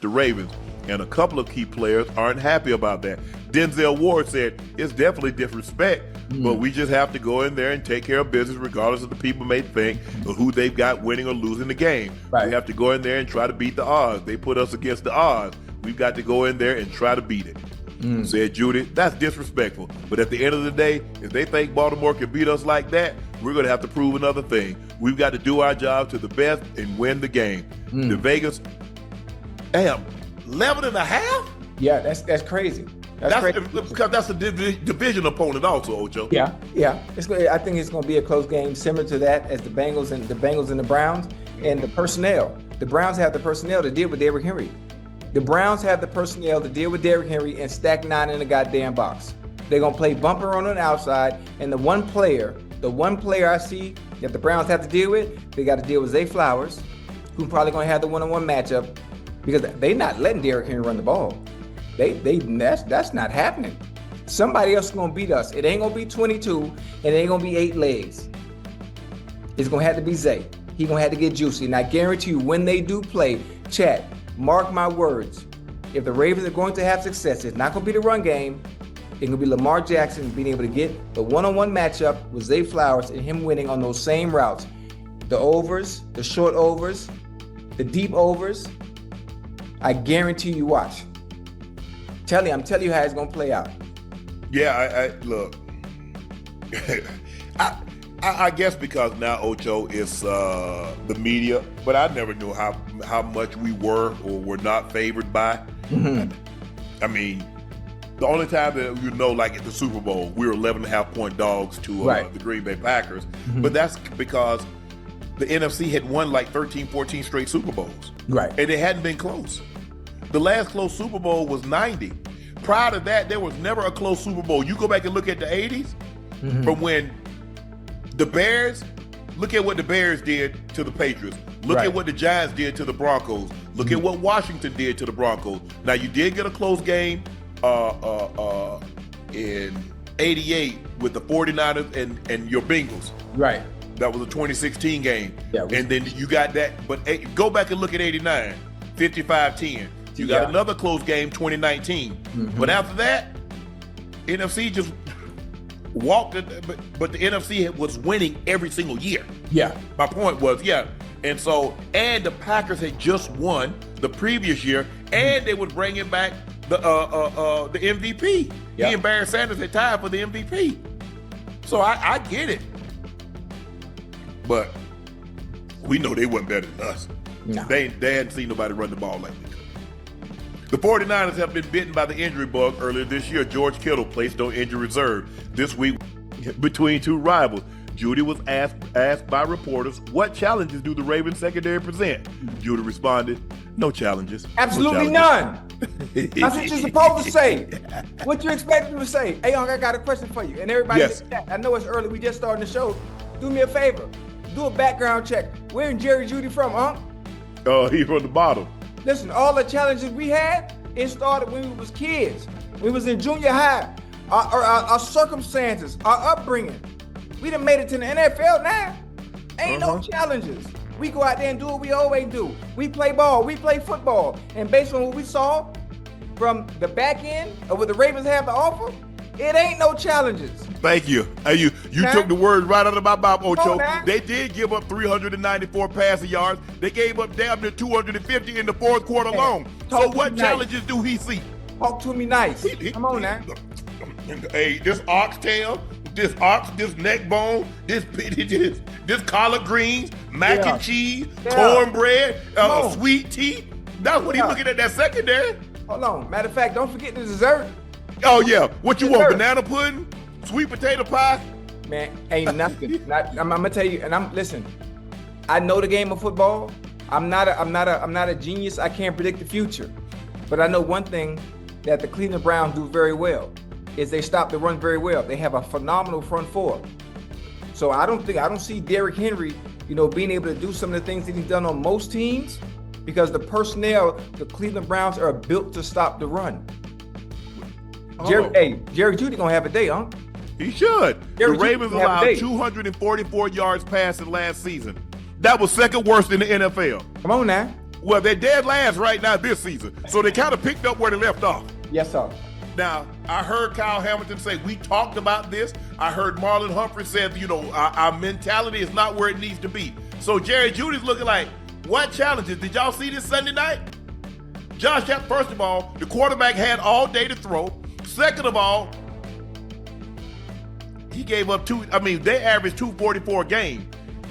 the Ravens. And a couple of key players aren't happy about that. Denzel Ward said, it's definitely disrespect, but we just have to go in there and take care of business regardless of the people may think of who they've got winning or losing the game. Right. We have to go in there and try to beat the odds. They put us against the odds. We've got to go in there and try to beat it. Said Judy, that's disrespectful. But at the end of the day, if they think Baltimore can beat us like that, we're going to have to prove another thing. We've got to do our job to the best and win the game. The Vegas, damn, 11 and a half? Yeah, that's crazy. That's crazy. Because that's a division opponent also, Ocho. Yeah. I think it's going to be a close game, similar to that as the Bengals and the Browns, and the personnel. The Browns have the personnel to deal with Derrick Henry. The Browns have the personnel to deal with Derrick Henry and stack 9 in the goddamn box. They're going to play bumper on the outside, and the one player I see that the Browns have to deal with, they got to deal with Zay Flowers, who's probably going to have the one-on-one matchup, because they're not letting Derrick Henry run the ball. That's not happening. Somebody else is going to beat us. It ain't going to be 22, and it ain't going to be 8 legs. It's going to have to be Zay. He's going to have to get juicy. And I guarantee you, when they do play, chat, mark my words, if the Ravens are going to have success, it's not going to be the run game. It's going to be Lamar Jackson being able to get the one-on-one matchup with Zay Flowers and him winning on those same routes. The overs, the short overs, the deep overs. I guarantee you, watch. I'm telling you how it's going to play out. Yeah, I look. I guess because now Ocho is the media, but I never knew how much we were or were not favored by. I mean, the only time that like at the Super Bowl, we were 11.5 point dogs to the Green Bay Packers, but that's because the NFC had won like 13, 14 straight Super Bowls, right? And it hadn't been close. The last close Super Bowl was 90. Prior to that, there was never a close Super Bowl. You go back and look at the 80s, from when the Bears, look at what the Bears did to the Patriots. Look at what the Giants did to the Broncos. Look at what Washington did to the Broncos. Now, you did get a close game in 88 with the 49ers and your Bengals. Right. That was a 2016 game. Yeah, and then you got that. But go back and look at 89, 55-10. You got another close game, 2019. But after that, NFC just walked it. But the NFC was winning every single year. Yeah. My point was, And the Packers had just won the previous year, and they was bringing back the MVP. He and Barry Sanders had tied for the MVP. So I get it. But we know they wasn't better than us. No. They hadn't seen nobody run the ball like this. The 49ers have been bitten by the injury bug earlier this year. George Kittle placed on injury reserve this week between two rivals. Judy was asked by reporters, what challenges do the Ravens secondary present? Judy responded, no challenges. Absolutely none. That's what you're supposed to say. What you expect them to say? Hey, I got a question for you. And everybody, I know it's early. We just started the show. Do me a favor. Do a background check. Where in Jerry Judy from, huh? He's from the bottom. Listen, all the challenges we had, it started when we was kids. We was in junior high. Our circumstances, our upbringing. We done made it to the NFL now. Ain't no challenges. We go out there and do what we always do. We play ball, we play football. And based on what we saw from the back end of what the Ravens have to offer, it ain't no challenges. Thank you. You took the words right out of my mouth, Ocho. They did give up 394 passing yards. They gave up damn near 250 in the fourth quarter alone. So what challenges do he see? Talk to me nice. Come on now. Hey, this oxtail, this neck bone, this collard greens, mac and cheese, cornbread, sweet tea. That's what he's looking at that secondary. Hold on. Matter of fact, don't forget the dessert. Oh, yeah. What you want, banana pudding? Sweet potato pie? Man, ain't nothing. I'm going to tell you, and listen, I know the game of football. I'm not a genius. I can't predict the future. But I know one thing that the Cleveland Browns do very well is they stop the run very well. They have a phenomenal front four. So I don't see Derrick Henry, being able to do some of the things that he's done on most teams because the personnel, the Cleveland Browns are built to stop the run. Jerry Judy gonna have a day, huh? He should. The Ravens allowed 244 yards passing last season. That was second worst in the NFL. Come on now. Well, they're dead last right now this season. So they kind of picked up where they left off. Yes, sir. Now, I heard Kyle Hamilton say, we talked about this. I heard Marlon Humphrey said, our mentality is not where it needs to be. So Jerry Jeudy's looking like, what challenges? Did y'all see this Sunday night? Josh, first of all, the quarterback had all day to throw. Second of all, he gave up they averaged 244 a game.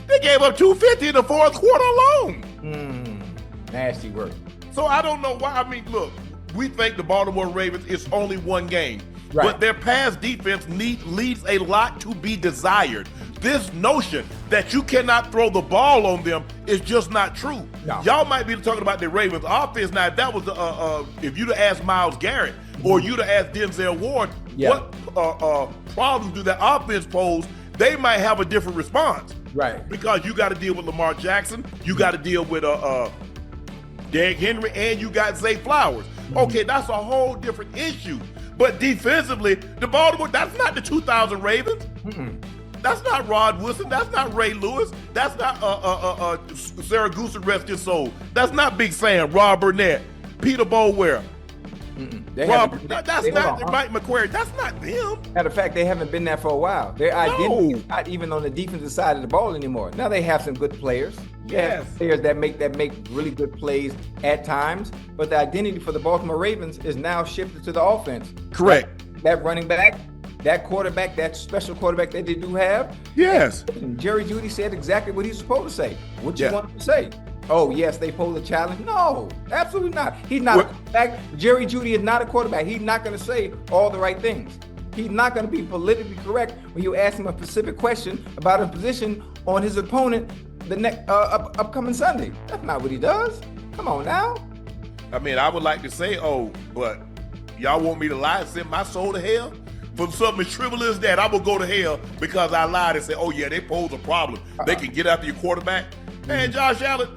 They gave up 250 in the fourth quarter alone. Nasty work. So I don't know why. Look, we think the Baltimore Ravens is only one game. Right. But their pass defense leaves a lot to be desired. This notion that you cannot throw the ball on them is just not true. No. Y'all might be talking about the Ravens offense. Now, if that was if you'd have asked Myles Garrett or you'd have asked Denzel Ward, what problems do that offense pose, they might have a different response. Right. Because you got to deal with Lamar Jackson, you got to deal with Derrick Henry, and you got Zay Flowers. Okay, that's a whole different issue. But defensively, the Baltimore, that's not the 2000 Ravens. That's not Rod Wilson. That's not Ray Lewis. That's not Saragusa, rest his soul. That's not Big Sam, Rob Burnett, Peter Bowyer. That's not Mike McQuarrie. That's not them. Matter of fact, they haven't been there for a while. Their identity is not even on the defensive side of the ball anymore. Now they have some good players. Yes. Players that make really good plays at times, but the identity for the Baltimore Ravens is now shifted to the offense. Correct. That running back, that quarterback, that special quarterback that they do have. Yes. And Jerry Jeudy said exactly what he's supposed to say. What you want him to say? Oh, yes, they pose a challenge. No, absolutely not. He's not a quarterback. Jerry Jeudy is not a quarterback. He's not going to say all the right things. He's not going to be politically correct when you ask him a specific question about a position on his opponent the next upcoming Sunday. That's not what he does. Come on now. I would like to say, but y'all want me to lie and send my soul to hell? For something as trivial as that, I will go to hell because I lied and said, oh yeah, they pose a problem. They can get after your quarterback. Man, Josh Allen,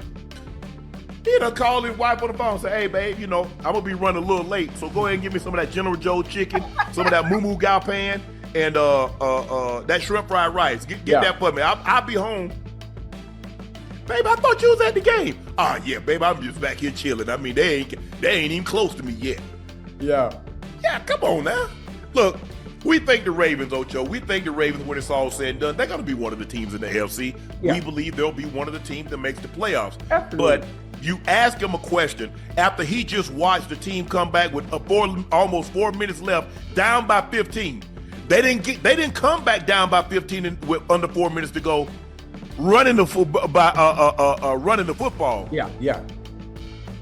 he done called his wife on the phone and say, hey babe, I'm gonna be running a little late, so go ahead and give me some of that General Joe chicken, some of that Moo Moo Gao Pan, and that shrimp fried rice. Get that for me. I'll be home. Babe, I thought you was at the game. Yeah, babe, I'm just back here chilling. They ain't even close to me yet. Yeah, come on now. Look, we think the Ravens, Ocho, when it's all said and done, they're going to be one of the teams in the AFC. Yeah. We believe they'll be one of the teams that makes the playoffs. Absolutely. But you ask him a question after he just watched the team come back with almost 4 minutes left, down by 15. They didn't come back down by 15 with under 4 minutes to go, running the football. Yeah.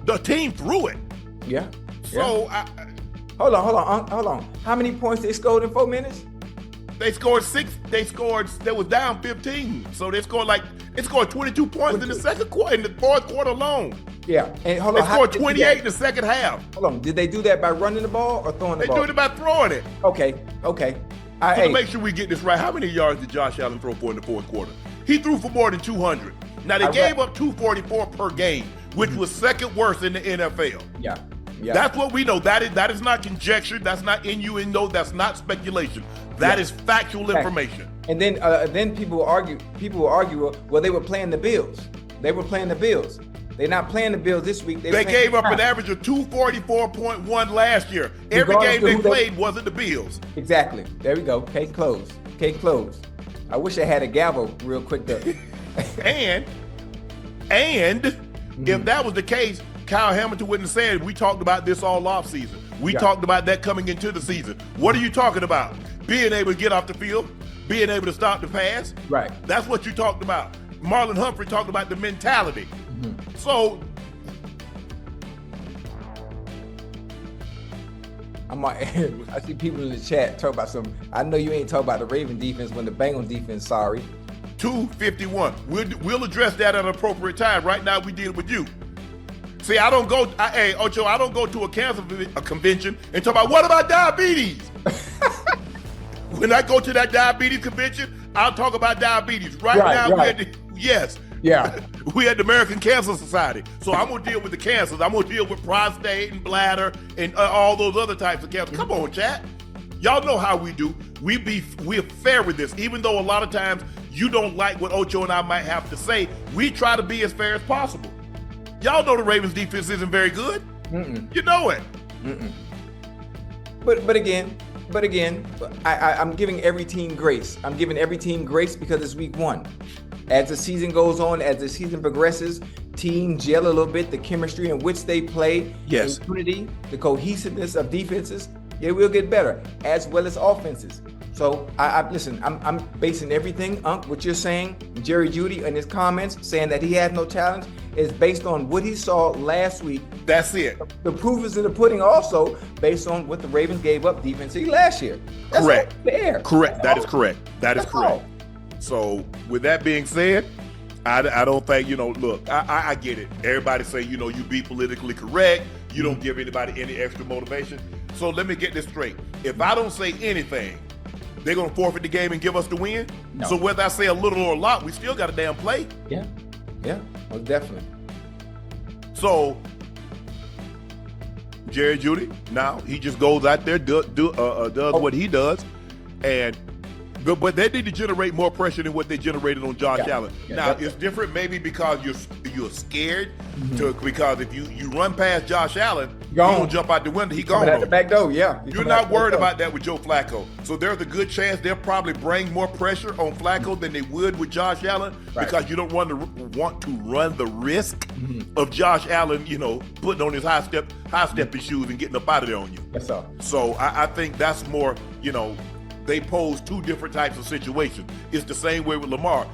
The team threw it. Yeah. So Hold on. How many points they scored in 4 minutes? They scored 6. They was down 15. So they scored 22 points in the second quarter, in the fourth quarter alone. Yeah. And hold on. They scored 28 in the second half. Hold on. Did they do that by running the ball or throwing the ball? They did it by throwing it. Okay. To make sure we get this right, how many yards did Josh Allen throw for in the fourth quarter? He threw for more than 200. Now they gave up 244 per game, which was second worst in the NFL. Yeah. That's what we know. That is not conjecture. That's not innuendo. That's not speculation. That is factual information. And then people will argue. Well, they were playing the Bills. They're not playing the Bills this week. They gave up an average of 244.1 last year. Every game they played wasn't the Bills. Exactly. There we go. Case closed. I wish I had a gavel real quick though. and if that was the case, Kyle Hamilton wouldn't have said, we talked about this all offseason. We talked about that coming into the season. What are you talking about? Being able to get off the field, being able to stop the pass. Right. That's what you talked about. Marlon Humphrey talked about the mentality. So I see people in the chat talk about some. I know you ain't talking about the Raven defense when the Bengals defense. Sorry. 251. We'll address that at an appropriate time. Right now, we deal with you. See, I don't go to a cancer convention and talk about what about diabetes. When I go to that diabetes convention, I'll talk about diabetes. Right now, we had the American Cancer Society. So I'm gonna deal with the cancers. I'm gonna deal with prostate and bladder and all those other types of cancer. Come on, chat. Y'all know how we do. We're fair with this, even though a lot of times you don't like what Ocho and I might have to say. We try to be as fair as possible. Y'all know the Ravens defense isn't very good. You know it. But again, I'm giving every team grace. I'm giving every team grace because it's week 1. As the season goes on, as the season progresses, teams gel a little bit. The chemistry in which they play, yes, the unity, the cohesiveness of defenses, it will get better, as well as offenses. So I'm basing everything, what you're saying, Jerry Jeudy in his comments saying that he had no challenge is based on what he saw last week. That's it. The proof is in the pudding also based on what the Ravens gave up defensively last year. That's correct. Fair. Correct. That is correct. That is correct. So with that being said, I don't think, look, I get it. Everybody say, you be politically correct. You don't give anybody any extra motivation. So let me get this straight. If I don't say anything, they're going to forfeit the game and give us the win? No. So whether I say a little or a lot, we still got a damn play. Yeah, well, definitely. So Jerry Jeudy, now he just goes out there, does what he does, but they need to generate more pressure than what they generated on Josh Allen. Now it's different, maybe because you're scared because if you run past Josh Allen, he gonna jump out the window. He gone at the back door. Yeah, you're not worried about that with Joe Flacco. So there's a good chance they'll probably bring more pressure on Flacco than they would with Josh Allen because you don't want to run the risk of Josh Allen, putting on his high stepping shoes and getting up out of there on you. Yes, sir. So I think that's more, they pose two different types of situations. It's the same way with Lamar.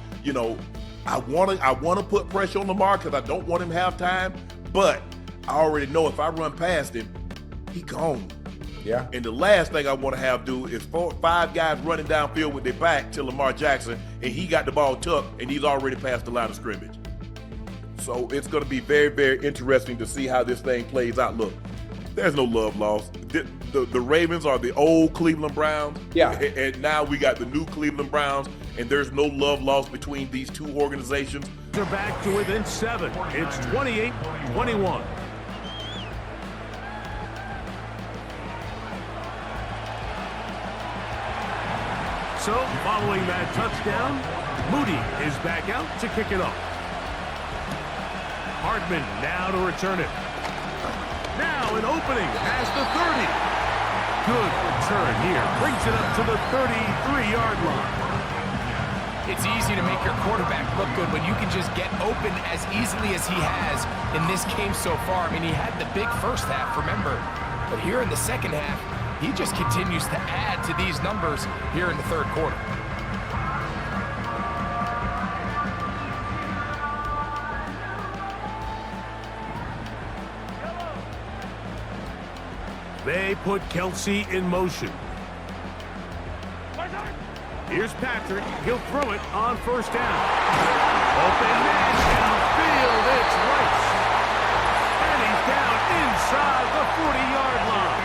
I want to put pressure on Lamar because I don't want him to have time, but I already know if I run past him, he gone. Yeah. And the last thing I want to have do is 5 guys running downfield with their back to Lamar Jackson, and he got the ball tucked, and he's already past the line of scrimmage. So it's going to be very, very interesting to see how this thing plays out. Look, there's no love lost. The Ravens are the old Cleveland Browns. Yeah. And now we got the new Cleveland Browns, and there's no love lost between these two organizations. They're back to within 7. It's 28-21. So, following that touchdown, Moody is back out to kick it off. Hartman now to return it. Now an opening past the 30. Good return here. Brings it up to the 33-yard line. It's easy to make your quarterback look good when you can just get open as easily as he has in this game so far. I mean, he had the big first half, remember. But here in the second half, he just continues to add to these numbers here in the third quarter. They put Kelsey in motion. Here's Patrick. He'll throw it on first down. Open man downfield. It's Rice. And he's down inside the 40-yard line.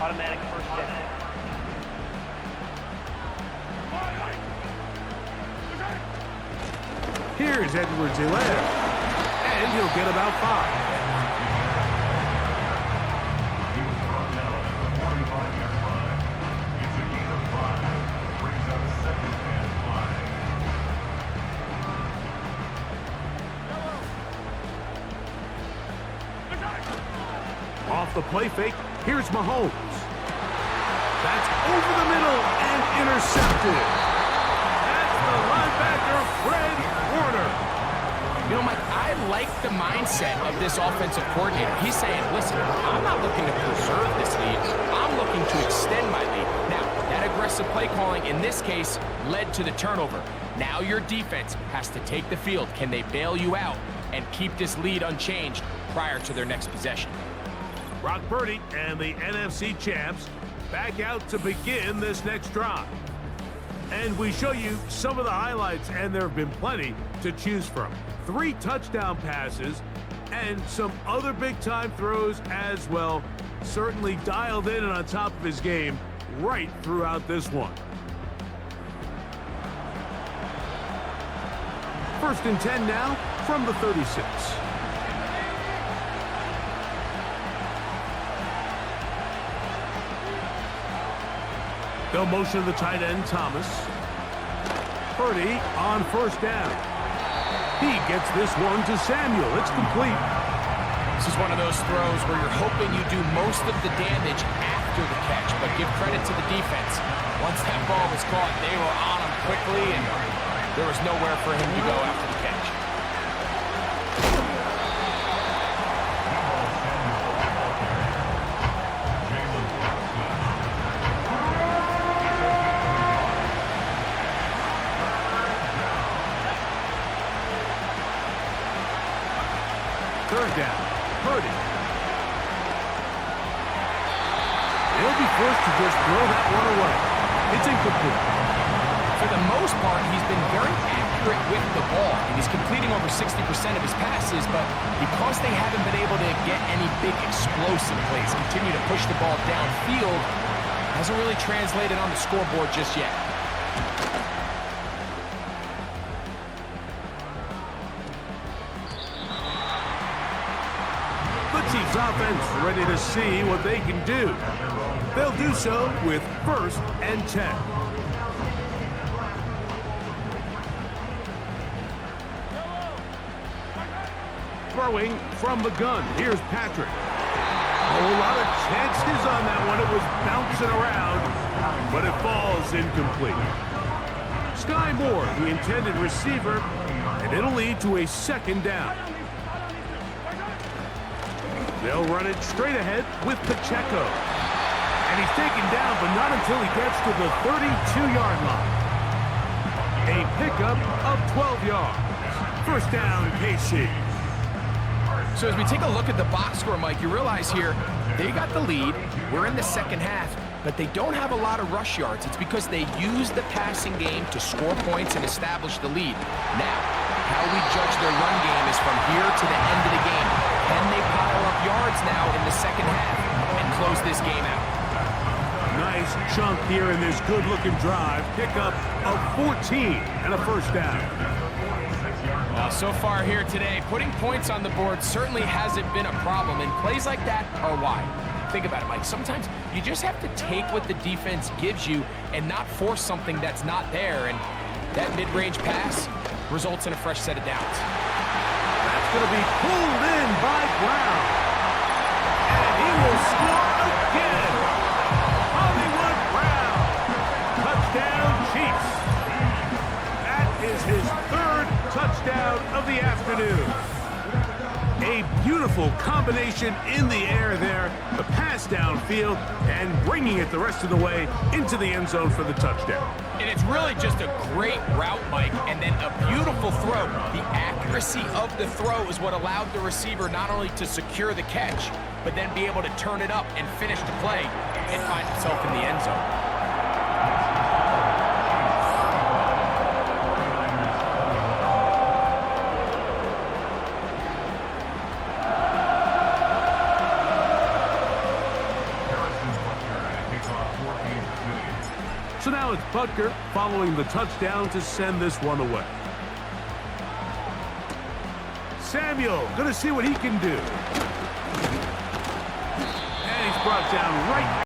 Automatic first down. Here's Edwards-Helaire. And he'll get about 5. Off the play fake, here's Mahomes. That's over the middle and intercepted. That's the linebacker, Fred Warner. Mike, I like the mindset of this offensive coordinator. He's saying, listen, I'm not looking to preserve this lead. I'm looking to extend my lead. Now, that aggressive play calling in this case led to the turnover. Now your defense has to take the field. Can they bail you out and keep this lead unchanged prior to their next possession? Brock Purdy and the NFC champs back out to begin this next drive. And we show you some of the highlights, and there have been plenty to choose from. 3 touchdown passes and some other big-time throws as well. Certainly dialed in and on top of his game right throughout this one. 1st and 10 now from the 36. They'll motion the tight end, Thomas. Purdy on first down. He gets this one to Samuel. It's complete. This is one of those throws where you're hoping you do most of the damage after the catch, but give credit to the defense. Once that ball was caught, they were on him quickly, and there was nowhere for him to go after the catch. Third down, Purdy. He'll be forced to just throw that one away. It's incomplete. For the most part, he's been very accurate with the ball, and he's completing over 60% of his passes, but because they haven't been able to get any big explosive plays, continue to push the ball downfield, hasn't really translated on the scoreboard just yet. Chiefs offense ready to see what they can do. They'll do so with 1st and 10. Throwing from the gun. Here's Patrick. A whole lot of chances on that one. It was bouncing around, but it falls incomplete. Sky Moore, the intended receiver, and it'll lead to a 2nd down. They'll run it straight ahead with Pacheco. And he's taken down, but not until he gets to the 32-yard line. A pickup of 12 yards. 1st down, KC. So as we take a look at the box score, Mike, you realize here, they got the lead. We're in the 2nd half, but they don't have a lot of rush yards. It's because they use the passing game to score points and establish the lead. Now, how we judge their run game is from here to the end of the game. Can they pile up yards now in the 2nd half and close this game out? Nice chunk here in this good-looking drive. Pickup of 14 and a 1st down. Well, so far here today, putting points on the board certainly hasn't been a problem, and plays like that are why. Think about it, Mike. Sometimes you just have to take what the defense gives you and not force something that's not there, and that mid-range pass results in a fresh set of downs. That's going to be pulled in by Brown. And he will score again. Hollywood Brown. Touchdown, Chiefs. That is his 3rd touchdown of the afternoon. A beautiful combination in the air there. The pass downfield and bringing it the rest of the way into the end zone for the touchdown. And it's really just a great route, Mike, and then a beautiful throw. The accuracy of the throw is what allowed the receiver not only to secure the catch, but then be able to turn it up and finish the play and find himself in the end zone. So now it's Butker following the touchdown to send this one away. Samuel going to see what he can do. And he's brought down right